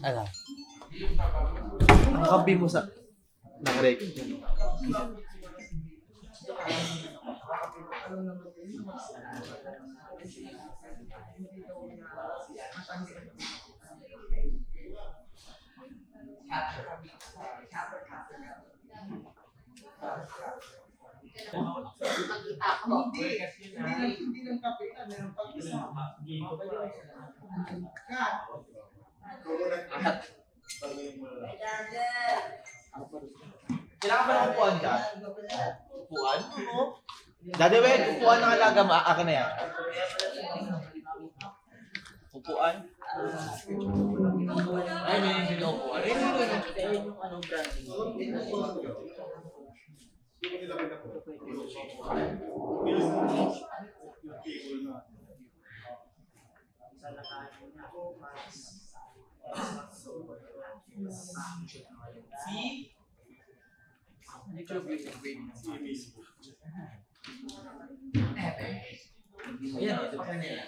Ano? Ang kampi mo sa naka-record dyan. Hindi ng kapitan, meron pag isa. Kailangan ba ng upuan ka? Upuan? Oo. Daddy, wait, upuan ng alaga mo. Akin na yan. Upuan? Ay, may hindi na upuan. Ay, yung anong branding. See? Ayan, ito pa nila.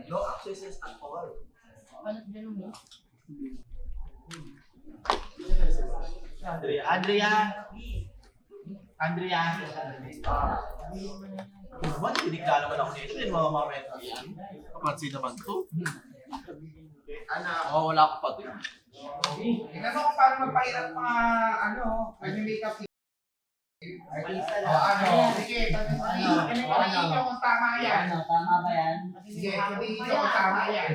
No accesses at all. Andrea. Naman, tinigla naman ako nito. Yung mga mameta yan. Kapansin naman to. Oo, wala ko pa ito. Tingnan mo kung paano magpahirap mga, mag-makeup sige, sabihin nyo kung tama yan. Tama ba yan? Sige, sabihin nyo kung tama yan.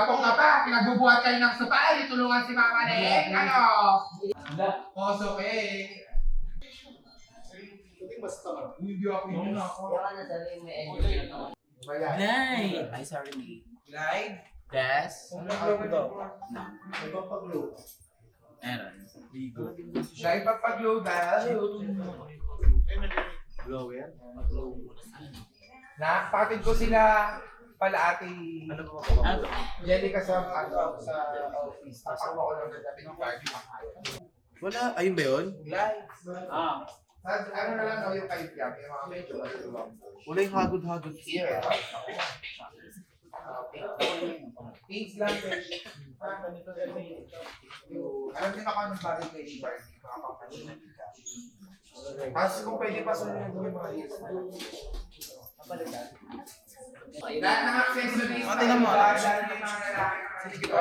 Kung ka pa, pinagbubuhat kayo ng supay, tulungan si Mama Nek, Oso eh. Hindi ako yun ako. Glide! Ay, sorry, me. Glide? Yes? Meron. Siya ipapag-global. Blower? Nakapatid ko sila pala ate Jellica sa office. Tapos ako lang nagsabi ng party. Wala. Ayun ba yun? Glide. Ano na lang yung kayo yung mga medyo Wala yung hagod-hagod here. Pins lang ganito alam niyo na kung anong bagay kayo yung party. Tapos kung pwede pa sa yung mga years na. Lahat ng accessories na Tingnan mo. lalo ng mga lalaki. Sige ba?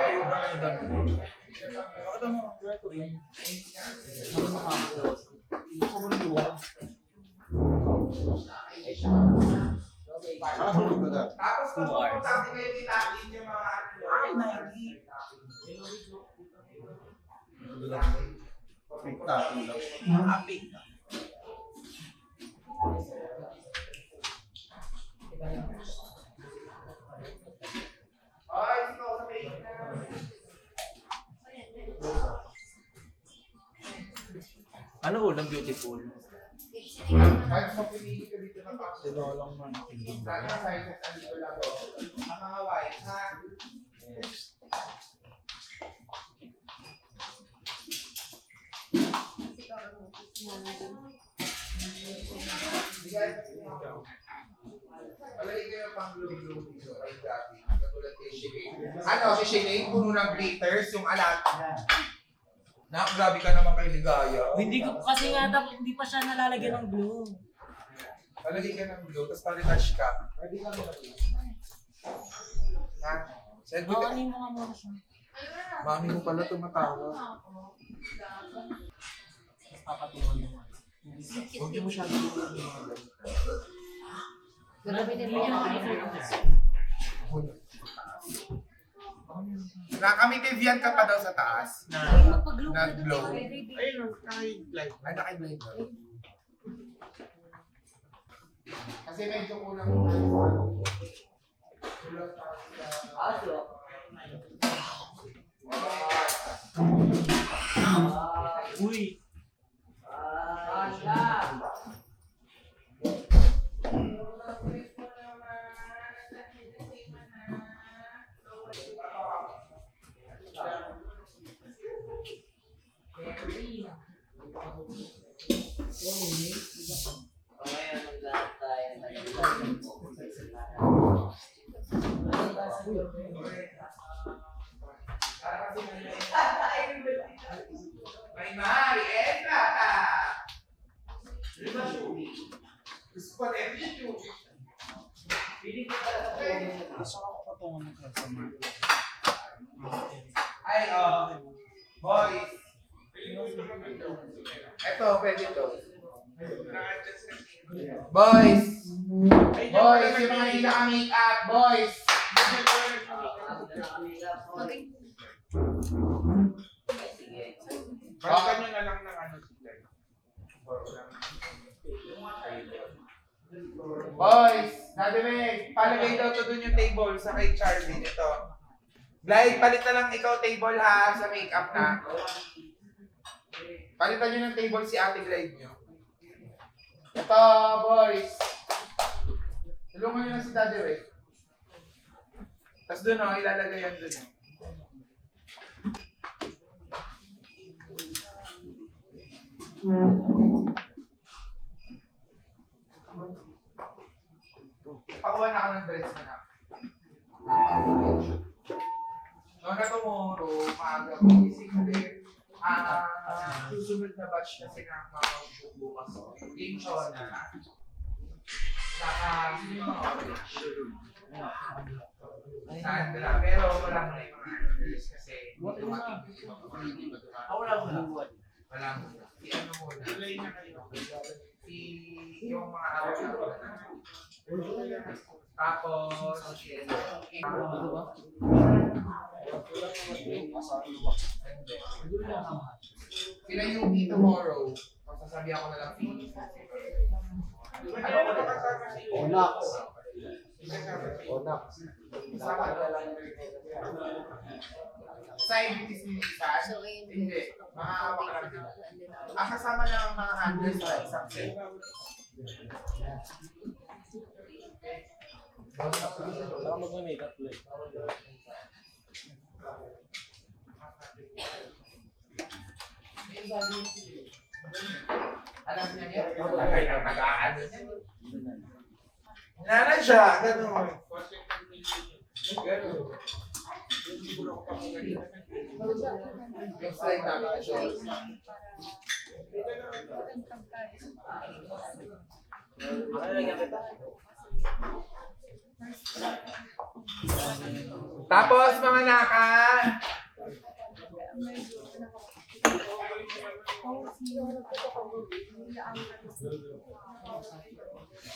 Tapos kung pupunta kayo titakin yung mga Ano ulam beautiful? kahit mapili ka dito na pa. Sinolong man. Sana sizes andito lang. Ang mga white, ha? Palagi kayo pang blue dito. Ay dati. Katulad kay Shilane. Si Shilane, puno ng glitters, yung alat. Grabe ka naman kay Ligaya. Hindi ko kasi nga hindi pa siya nalalagyan ng glue. Palagi ka ng blue, tapos palitouch ka. Pwede ka naman. Ha? Send mo Ano yung mga muna siya? Mami mo pala tumatawa. Papatungan mo. Huwag niyo masyado yung mga ganito. Grabe din mo yung Nakamitivian ka pa daw sa taas. Magpag-glue ka Nag-glow. Ayun, naka-light. Ay, naka-blind ka. Kasi medyo kulang mo. Uy! Para kasi may Mari, Edna! Gusto ko na yung Gusto ko patungo ng customer. Ay, boys. Ito, pwede to. Boys! Boys, yung mga hindi naka-makeup, boys! Balikan nyo na lang ng ano sila. Boys! Daddy Meg, palagay daw to dun yung table sa kay Charlie. Ito. Glide, palit na lang ikaw table ha sa makeup na. Palitan nyo ng table si Ate Glide nyo. Ito, boys. Tulungan nyo na si Daddy Meg. Tapos dun o, ilalagay yan dun. Pakuha na ako ng dress na na. No, na tomorrow, maaga magising ulit. Susunod na batch kasi na makakaupo bukas. Game show na. Saka, Sandra, pero wala mo na yung mga actors kasi dumating yung iba pa hindi ba dumating? Wala mo. Si ano muna? Si yung mga awal na. Tapos, sila yung tomorrow. Sasabihan ko na lang finish. Ano ko na kasama si Onax. Kasama na lang. Side is ni Lisan? Hindi. Mga awak lang din. Ang kasama na ang mga handlers sa isang set. Saka mag-makeup ulit. Alam niya niya? Kaya nag-aano niya. Nana siya, gano'n. Gano'n. Yung slide namin na siya. Tapos mga naka,